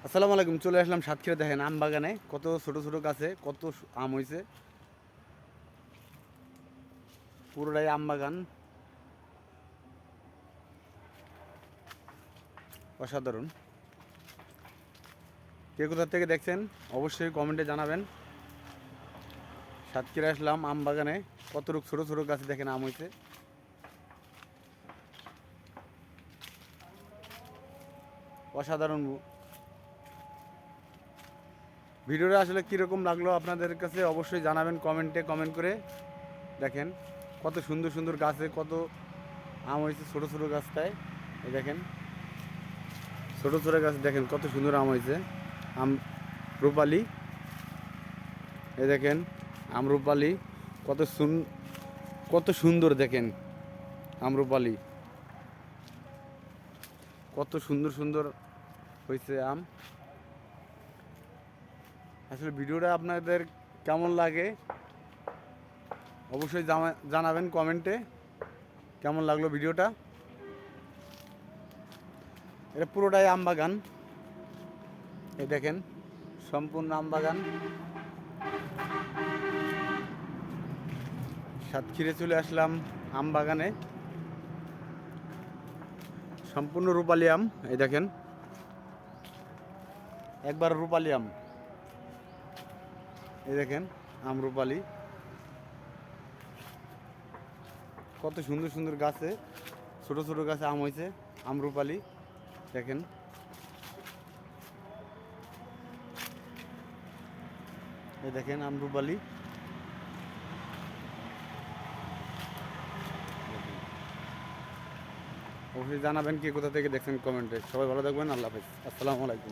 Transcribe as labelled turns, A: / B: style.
A: আসসালামু আলাইকুম। চলে আসলাম সাতক্ষীরা। দেখেন আম বাগানে কত ছোট ছোট গাছে কত আম হয়েছে। পুরোটাই আম বাগান, অসাধারণ। কে কোথা থেকে দেখছেন অবশ্যই কমেন্টে জানাবেন। সাতক্ষীরা আসলাম আম বাগানে, কত ছোট ছোট গাছে দেখেন আম হয়েছে। অসাধারণ। ভিডিওটা আসলে কীরকম লাগলো আপনাদের কাছে অবশ্যই জানাবেন কমেন্টে, কমেন্ট করে। দেখেন কত সুন্দর সুন্দর গাছে কত আম হয়েছে ছোট ছোট গাছটায়। এই দেখেন ছোট ছোট গাছ, দেখেন কত সুন্দর আম হয়েছে। আম রূপালি, এই দেখেন আমরুপালি কত সুন্দর। দেখেন আমরুপালি কত সুন্দর সুন্দর হয়েছে আম। আসলে ভিডিওটা আপনাদের কেমন লাগে অবশ্যই জানাবেন কমেন্টে কেমন লাগলো ভিডিওটা। এটা পুরোটাই আম বাগান, এই দেখেন সম্পূর্ণ আম বাগান। সাতক্ষীরে চলে আসলাম আম বাগানে, সম্পূর্ণ রূপালি আম। এই দেখেন একবার রূপালি আম, এই দেখেন আম রূপালি কত সুন্দর সুন্দর গাছে ছোট ছোট গাছে আম হয়েছে। আম রূপালি দেখেন, এই দেখেন আম রূপালি। অবশ্যই জানাবেন কে কোথা থেকে দেখছেন কমেন্টে। সবাই ভালো থাকবেন। আল্লাহ হাফেজ। আসসালামু আলাইকুম।